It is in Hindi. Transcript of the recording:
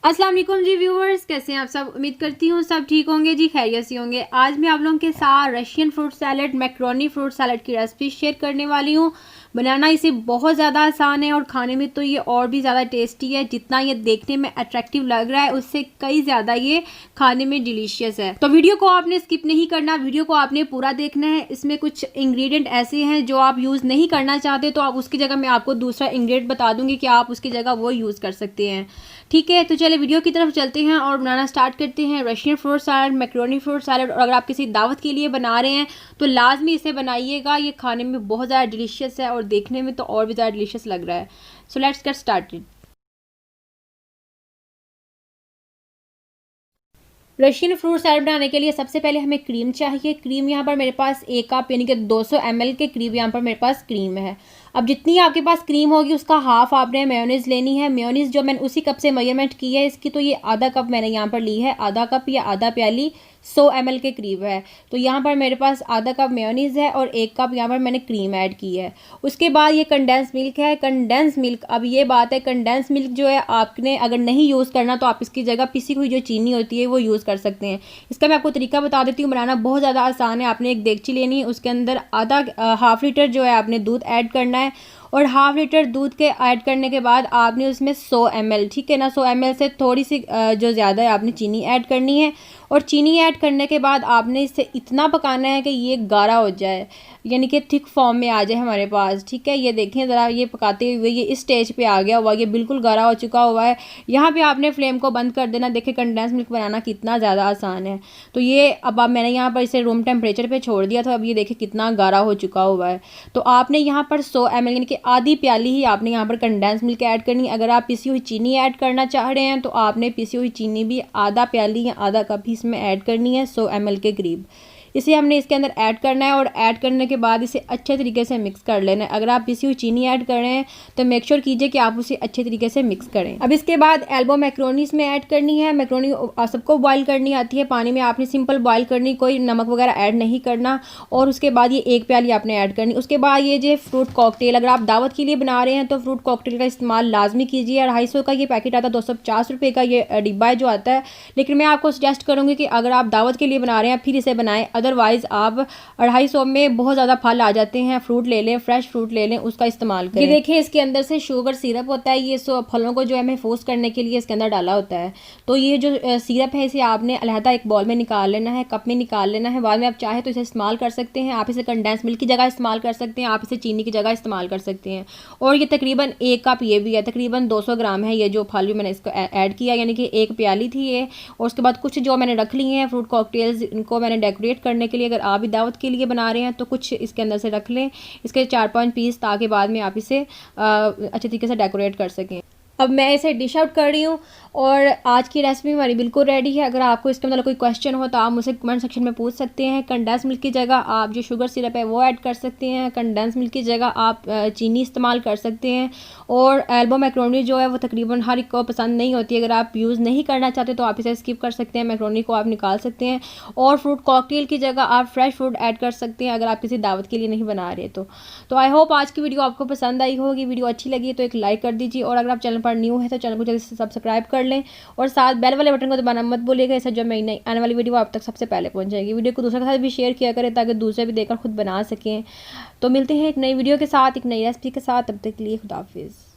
अस्सलाम वालेकुम जी व्यूवर्स, कैसे हैं आप सब। उम्मीद करती हूँ सब ठीक होंगे जी, खैरियत से होंगे। आज मैं आप लोगों के साथ Russian fruit salad, macaroni fruit salad की रेसिपी शेयर करने वाली हूँ। बनाना इसे बहुत ज़्यादा आसान है और खाने में तो ये और भी ज़्यादा टेस्टी है। जितना ये देखने में अट्रैक्टिव लग रहा है उससे कई ज़्यादा ये खाने में डिलीशियस है। तो वीडियो को आपने स्किप नहीं करना, वीडियो को आपने पूरा देखना है। इसमें कुछ इंग्रेडिएंट ऐसे हैं जो आप यूज़ नहीं करना चाहते तो आप उसकी जगह मैं आपको दूसरा इंग्रेडिएंट बता दूंगी कि आप उसकी जगह वो यूज़ कर सकते हैं। ठीक है, तो चलिए वीडियो की तरफ चलते हैं और बनाना स्टार्ट करते हैं। Russian fruit salad, macaroni fruit salad, और अगर आप किसी दावत के लिए बना रहे हैं तो लाजमी इसे बनाइएगा। ये खाने में बहुत ज़्यादा डिलीशियस है और देखने में तो और भी ज़्यादा डिलीशियस लग रहा है। So let's get started. Russian fruit salad बनाने के लिए सबसे पहले हमें क्रीम चाहिए। क्रीम यहाँ पर मेरे पास 1 कप यानी कि 200 ml के करीब यहाँ पर मेरे पास क्रीम है। अब जितनी आपके पास क्रीम होगी उसका हाफ आपने मेयोनीज़ लेनी है। मेयोनीज़ जो मैंने उसी कप से मेजरमेंट की है इसकी, तो ये आधा कप मैंने यहाँ पर ली है। आधा कप या आधा प्याली 100 ml के करीब है। तो यहाँ पर मेरे पास आधा कप मेयोनीज़ है और 1 कप यहाँ पर मैंने क्रीम ऐड की है। उसके बाद ये कंडेंस मिल्क है। कंडेंस मिल्क, अब ये बात है, कंडेंस मिल्क जो है आपने अगर नहीं यूज़ करना तो आप इसकी जगह पिसी हुई जो चीनी होती है वो यूज़ कर सकते हैं। इसका मैं आपको तरीका बता देती हूँ। बनाना बहुत ज़्यादा आसान है। आपने एक देगची लेनी है, उसके अंदर हाफ लीटर जो है आपने दूध ऐड करना है और हाफ लीटर दूध के ऐड करने के बाद आपने उसमें 100 ml, ठीक है ना, 100 ml से थोड़ी सी जो ज़्यादा है आपने चीनी ऐड करनी है। और चीनी ऐड करने के बाद आपने इसे इतना पकाना है कि ये गाढ़ा हो जाए, यानी कि थिक फॉर्म में आ जाए हमारे पास। ठीक है, ये देखें ज़रा, ये पकाते हुए ये इस स्टेज पे आ गया हुआ, ये बिल्कुल गाढ़ा हो चुका हुआ है। यहाँ पे आपने फ्लेम को बंद कर देना। देखें कंडेंस मिल्क बनाना कितना ज़्यादा आसान है। तो ये अब मैंने यहाँ पर इसे रूम टेम्परेचर पे छोड़ दिया था। अब ये देखें कितना गाढ़ा हो चुका हुआ है। तो आपने यहाँ पर 100 ml यानी कि आधी प्याली ही आपने यहाँ पर कंडेंस मिल्क ऐड करनी है। अगर आप पिसी हुई चीनी ऐड करना चाह रहे हैं तो आपने पिसी हुई चीनी भी आधा प्याली या आधा कप ही इसमें ऐड करनी है, 100 ml के करीब। इसे हमने इसके अंदर ऐड करना है और ऐड करने के बाद इसे अच्छे तरीके से मिक्स कर लेना है। अगर आप पिसी हुई चीनी ऐड कर रहे हैं तो मेक श्योर कीजिए कि आप उसे अच्छे तरीके से मिक्स करें। अब इसके बाद एल्बो मैक्रोनी इसमें ऐड करनी है। मैक्रोनी सबको बॉईल करनी आती है, पानी में आपने सिंपल बॉईल करनी, कोई नमक वगैरह ऐड नहीं करना। और उसके बाद ये 1 प्याली आपने ऐड करनी। उसके बाद ये जो फ्रूट कॉकटेल, अगर आप दावत के लिए बना रहे हैं तो फ्रूट कॉकटेल का इस्तेमाल लाजमी कीजिए। 250 का ये पैकेट आता है, 250 रुपये का ये डिब्बा है जो आता है। लेकिन मैं आपको सजेस्ट करूँगी कि अगर आप दावत के लिए बना रहे हैं फिर इसे बनाएं, अदरवाइज़ आप 250 में बहुत ज़्यादा फल आ जाते हैं। फ्रूट ले लें, फ्रेश फ्रूट ले लें, उसका इस्तेमाल करें। ये देखें इसके अंदर से शुगर सिरप होता है, ये फलों को जो है महफूज करने के लिए इसके अंदर डाला होता है। तो ये जो सिरप है इसे आपने अलहदा एक बॉल में निकाल लेना है, कप में निकाल लेना है। बाद में आप चाहे तो इसे इस्तेमाल कर सकते हैं। आप इसे कंडेंस मिल्क की जगह इस्तेमाल कर सकते हैं, आप इसे चीनी की जगह इस्तेमाल कर सकते हैं। और ये तकरीबन 1 कप ये भी है, तकरीबन 200 ग्राम है ये जो फल भी मैंने इसको ऐड किया, यानी कि 1 प्याली थी ये। और उसके बाद कुछ जो मैंने रख ली हैं फ्रूट कॉकटेल्स, इनको मैंने डेकोरेट करने के लिए, अगर आप भी दावत के लिए बना रहे हैं तो कुछ इसके अंदर से रख लें, इसके 4-5 पीस, ताकि बाद में आप इसे अच्छे तरीके से डेकोरेट कर सकें। अब मैं इसे डिश आउट कर रही हूँ और आज की रेसिपी हमारी बिल्कुल रेडी है। अगर आपको इसके मतलब कोई क्वेश्चन हो तो आप मुझसे कमेंट सेक्शन में पूछ सकते हैं। कंडेंस मिल्क की जगह आप जो शुगर सिरप है वो ऐड कर सकते हैं, कंडेंस मिल्क की जगह आप चीनी इस्तेमाल कर सकते हैं। और एल्बो मैक्रोनी जो है वो तकरीबन हर एक को पसंद नहीं होती, अगर आप यूज़ नहीं करना चाहते तो आप इसे स्किप कर सकते हैं, मैक्रोनी को आप निकाल सकते हैं। और फ्रूट कॉकटेल की जगह आप फ्रेश फ्रूट ऐड कर सकते हैं अगर आप किसी दावत के लिए नहीं बना रहे तो आई होप आज की वीडियो आपको पसंद आई होगी। वीडियो अच्छी लगी तो एक लाइक कर दीजिए और अगर आप चैनल पर न्यू है तो चैनल को जल्दी से सब्सक्राइब कर लें और साथ बेल वाले बटन को दबाना मत भूलिएगा। इससे जो नई आने वाली वीडियो आप तक सबसे पहले पहुंच जाएगी। वीडियो को दूसरों के साथ भी शेयर किया करें ताकि दूसरे भी देखकर खुद बना सकें। तो मिलते हैं एक नई वीडियो के साथ, एक नई रेसिपी के साथ। तब तक के लिए खुदा हाफिज़।